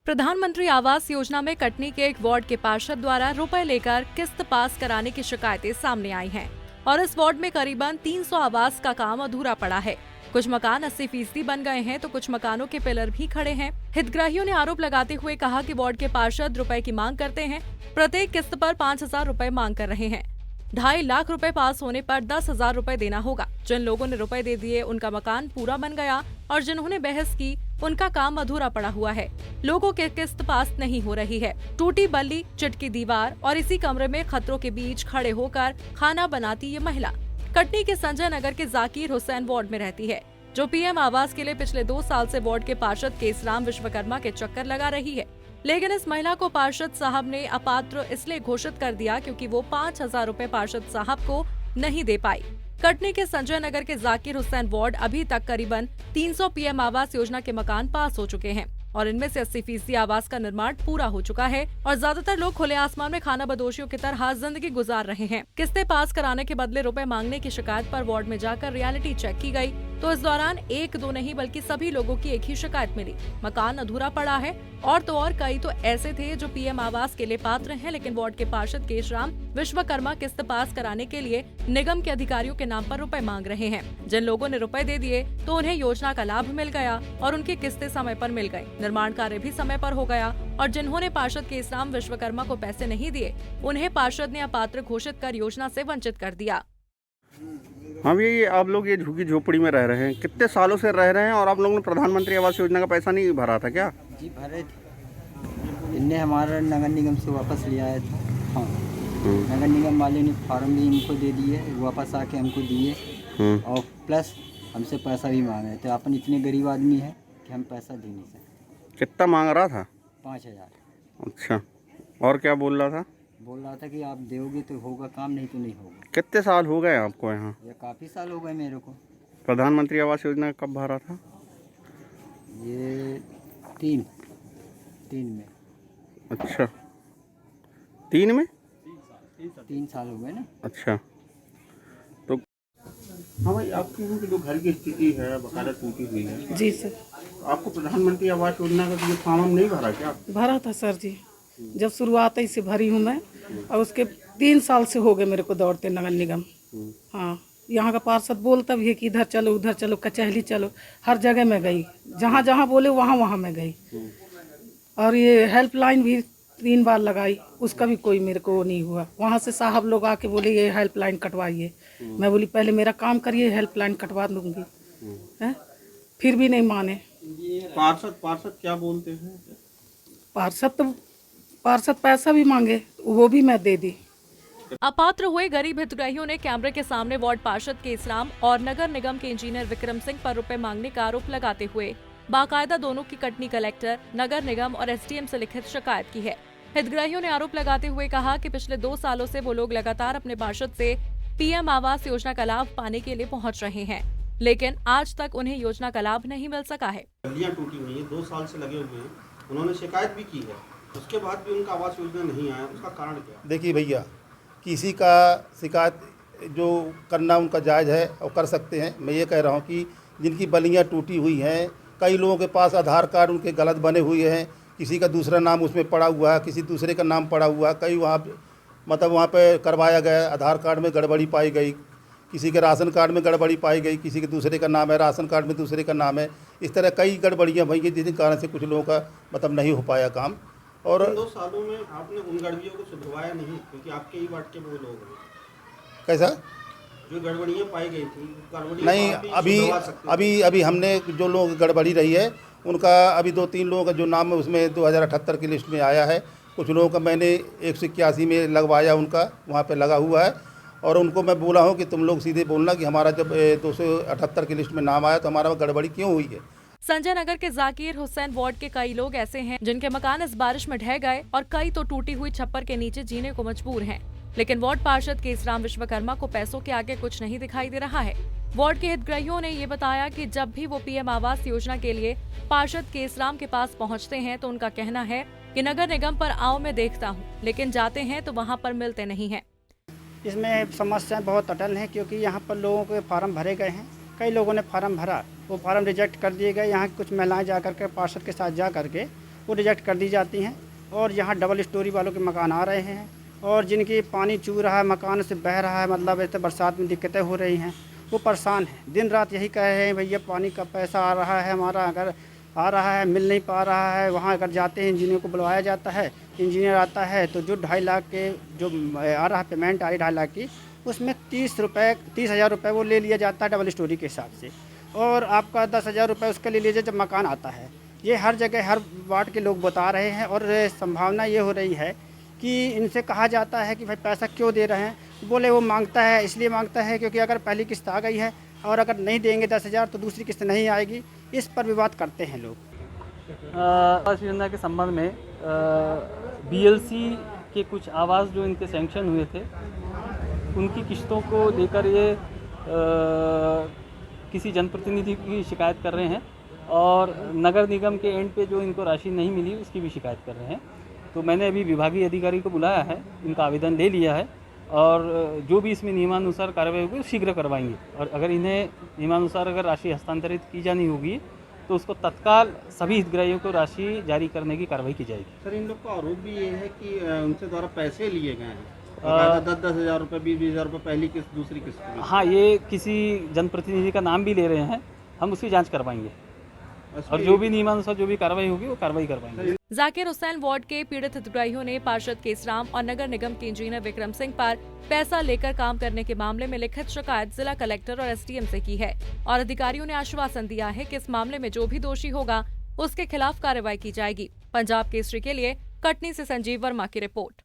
प्रधानमंत्री आवास योजना में कटनी के एक वार्ड के पार्षद द्वारा रुपए लेकर किस्त पास कराने की शिकायतें सामने आई हैं और इस वार्ड में करीबन 300 आवास का काम अधूरा पड़ा है। कुछ मकान 80% बन गए हैं तो कुछ मकानों के पिलर भी खड़े हैं। हितग्राहियों ने आरोप लगाते हुए कहा कि वार्ड के पार्षद रुपए की मांग करते हैं, प्रत्येक किस्त पर 5,000 रुपए मांग कर रहे हैं। 2.5 लाख रुपए पास होने पर 10,000 रुपए देना होगा। जिन लोगों ने रुपए दे दिए उनका मकान पूरा बन गया और जिन्होंने बहस की उनका काम अधूरा पड़ा हुआ है। लोगों के किस्त पास नहीं हो रही है। टूटी बल्ली, चिटकी दीवार और इसी कमरे में खतरों के बीच खड़े होकर खाना बनाती ये महिला कटनी के संजय नगर के जाकिर हुसैन वार्ड में रहती है, जो पीएम आवास के लिए पिछले 2 साल से वार्ड के पार्षद केसराम विश्वकर्मा के चक्कर लगा रही है। लेकिन इस महिला को पार्षद साहब ने अपात्र इसलिए घोषित कर दिया क्योंकि वो 5,000 रुपए पार्षद साहब को नहीं दे पाई। कटनी के संजय नगर के जाकिर हुसैन वार्ड अभी तक करीबन 300 पीएम आवास योजना के मकान पास हो चुके हैं और इनमें से 80% आवास का निर्माण पूरा हो चुका है और ज्यादातर लोग खुले आसमान में खाना बदोशियों की तरह जिंदगी गुजार रहे हैं। किस्तें पास कराने के बदले रुपए मांगने की शिकायत पर वार्ड में जाकर रियलिटी चेक की गई तो इस दौरान 1-2 नहीं बल्कि सभी लोगों की एक ही शिकायत मिली, मकान अधूरा पड़ा है। और कई तो ऐसे थे जो पीएम आवास के लिए पात्र हैं, लेकिन वार्ड के पार्षद केशराम विश्वकर्मा किस्त पास कराने के लिए निगम के अधिकारियों के नाम पर रुपए मांग रहे हैं। जिन लोगों ने रुपए दे दिए तो उन्हें योजना का लाभ मिल गया और उनकी किस्तें समय पर मिल गयी, निर्माण कार्य भी समय पर हो गया और जिन्होंने पार्षद केशराम विश्वकर्मा को पैसे नहीं दिए उन्हें पार्षद ने अपात्र घोषित कर योजना से वंचित कर दिया। हाँ भैया, आप लोग ये झुग्गी झोपड़ी में रह रहे हैं, कितने सालों से रह रहे हैं और आप लोगों ने प्रधानमंत्री आवास योजना का पैसा नहीं भरा था क्या? जी भरे थे, इनने हमारा नगर निगम से वापस ले आया था। हाँ, नगर निगम वाले ने फॉर्म भी इनको दे दिए, वापस आके हमको दिए और प्लस हमसे पैसा भी मांगे थे। अपन इतने गरीब आदमी हैं कि हम पैसा दे नहीं सकते। कितना मांग रहा था? 5,000। अच्छा, और क्या बोल रहा था? बोल रहा था कि आप दोगे तो होगा काम, नहीं तो नहीं होगा। कितने साल हो गए आपको यहाँ? ये काफ़ी साल हो गए मेरे को। प्रधानमंत्री आवास योजना कब भरा था? ये 3 में। अच्छा, 3 में? 3 साल हो गए ना। अच्छा, तो हाँ भाई, आपकी जो घर की स्थिति है बकायदा टूटी हुई है। जी सर। आपको प्रधानमंत्री आवास योजना का ये फॉर्म नहीं भरा क्या? भरा था सर जी, जब शुरुआत ही से भरी हूँ मैं और उसके 3 साल से हो गए मेरे को दौड़ते नगर निगम। हाँ, यहाँ का पार्षद बोलता भी है कि इधर चलो उधर चलो, कचहरी चलो, हर जगह मैं गई, जहाँ जहाँ बोले वहाँ मैं गई और ये हेल्पलाइन भी 3 बार लगाई, उसका भी कोई मेरे को नहीं हुआ। वहाँ से साहब लोग आके बोले ये हेल्पलाइन कटवाइए, मैं बोली पहले मेरा काम करिए, हेल्पलाइन कटवा दूँगी, है फिर भी नहीं माने। पार्षद क्या बोलते हैं? पार्षद पैसा भी मांगे, वो भी मैं दे दी। अपात्र हुए गरीब हितग्राहियों ने कैमरे के सामने वार्ड पार्षद केसराम और नगर निगम के इंजीनियर विक्रम सिंह पर रुपए मांगने का आरोप लगाते हुए बाकायदा दोनों की कटनी कलेक्टर, नगर निगम और एसडीएम से लिखित शिकायत की है। हितग्राहियों ने आरोप लगाते हुए कहा कि पिछले 2 सालों से वो लोग लगातार अपने पार्षद से पीएम आवास योजना का लाभ पाने के लिए पहुँच रहे हैं, लेकिन आज तक उन्हें योजना का लाभ नहीं मिल सका है। गलियां टूटी हुई है, 2 साल से लगे हुए हैं, उन्होंने शिकायत भी की है, उसके बाद भी उनका आवास योजना नहीं आया, उसका कारण क्या? देखिए भैया, किसी का शिकायत जो करना उनका जायज़ है और कर सकते हैं। मैं ये कह रहा हूँ कि जिनकी बलियाँ टूटी हुई हैं, कई लोगों के पास आधार कार्ड उनके गलत बने हुए हैं, किसी का दूसरा नाम उसमें पड़ा हुआ है, किसी दूसरे का नाम पड़ा हुआ है, कई वहाँ पे करवाया गया, आधार कार्ड में गड़बड़ी पाई गई, किसी के राशन कार्ड में गड़बड़ी पाई गई, किसी के दूसरे का नाम है, राशन कार्ड में दूसरे का नाम है। इस तरह कई गड़बड़ियाँ भई जिस कारण से कुछ लोगों का नहीं हो पाया काम। और 2 सालों में आपने उन गड़बड़ियों को सुधरवाया नहीं, क्योंकि आपके ही वार्ड के वो लोग हैं। कैसा? जो गड़बड़ियाँ पाई गई थी नहीं, अभी हमने जो लोग गड़बड़ी रही है उनका अभी 2-3 लोगों का जो नाम है उसमें 2078 की लिस्ट में आया है। कुछ लोगों का मैंने 181 में लगवाया, उनका वहाँ पे लगा हुआ है और उनको मैं बोला हूँ कि तुम लोग सीधे बोलना कि हमारा जब 278 की लिस्ट में नाम आया तो हमारा गड़बड़ी क्यों हुई है। संजय नगर के जाकिर हुसैन वार्ड के कई लोग ऐसे हैं जिनके मकान इस बारिश में ढह गए और कई तो टूटी हुई छप्पर के नीचे जीने को मजबूर हैं। लेकिन वार्ड पार्षद केसराम विश्वकर्मा को पैसों के आगे कुछ नहीं दिखाई दे रहा है। वार्ड के हितग्राहियों ने ये बताया कि जब भी वो पीएम आवास योजना के लिए पार्षद केसराम के पास पहुंचते हैं तो उनका कहना है कि नगर निगम पर आओ मैं देखता हूं, लेकिन जाते हैं तो वहां पर मिलते नहीं हैं। इसमें समस्याएं बहुत अटल हैं क्योंकि यहाँ पर लोगों के फार्म भरे गए हैं, कई लोगों ने फार्म भरा, वो फार्म रिजेक्ट कर दिए गए। यहाँ की कुछ महिलाएं जा करके पार्षद के साथ जा करके वो रिजेक्ट कर दी जाती हैं। और यहाँ डबल स्टोरी वालों के मकान आ रहे हैं और जिनकी पानी चू रहा है, मकान से बह रहा है, मतलब ऐसे बरसात में दिक्कतें हो रही हैं, वो परेशान हैं। दिन रात यही कह रहे हैं भैया पानी का पैसा आ रहा है हमारा, अगर आ रहा है मिल नहीं पा रहा है। वहाँ अगर जाते हैं इंजीनियर को बुलवाया जाता है, इंजीनियर आता है तो जो 2.5 लाख के जो आ रहा है पेमेंट आ रही 2.5 लाख की, उसमें 30,000 रुपये वो ले लिया जाता है डबल स्टोरी के हिसाब से, और आपका 10,000 रुपये उसके ले लीजिए जब मकान आता है। ये हर जगह हर वार्ड के लोग बता रहे हैं और संभावना ये हो रही है कि इनसे कहा जाता है कि भाई पैसा क्यों दे रहे हैं, बोले वो मांगता है इसलिए मांगता है क्योंकि अगर पहली किस्त आ गई है और अगर नहीं देंगे 10,000 तो दूसरी किस्त नहीं आएगी। इस पर विवाद करते हैं लोग। आवास योजना के संबंध में BLC के कुछ आवास जो इनके सैंक्शन हुए थे उनकी किस्तों को लेकर ये किसी जनप्रतिनिधि की शिकायत कर रहे हैं और नगर निगम के एंड पे जो इनको राशि नहीं मिली उसकी भी शिकायत कर रहे हैं। तो मैंने अभी विभागीय अधिकारी को बुलाया है, इनका आवेदन ले लिया है और जो भी इसमें नियमानुसार कार्रवाई होगी वो शीघ्र करवाएंगे। और अगर इन्हें नियमानुसार अगर राशि हस्तांतरित की जानी होगी तो उसको तत्काल सभी हितग्राहियों को राशि जारी करने की कार्रवाई की जाएगी। सर, इन लोग का आरोप भी ये है कि उनसे द्वारा पैसे लिए गए हैं, 10,000 रुपये, 20,000 रुपये पहली किस्त, दूसरी किस्त। हाँ, ये किसी जनप्रतिनिधि का नाम भी ले रहे हैं, हम उसकी जांच करवाएंगे और जो भी नियमानुसार जो भी कार्रवाई होगी वो कार्रवाई करवाएंगे। जाकिर हुसैन वार्ड के पीड़ित हितग्राहियों ने पार्षद केसराम और नगर निगम के इंजीनियर विक्रम सिंह पर पैसा लेकर काम करने के मामले में लिखित शिकायत जिला कलेक्टर और SDM से की है और अधिकारियों ने आश्वासन दिया है कि इस मामले में जो भी दोषी होगा उसके खिलाफ कार्रवाई की जाएगी। पंजाब केसरी के लिए कटनी से संजीव वर्मा की रिपोर्ट।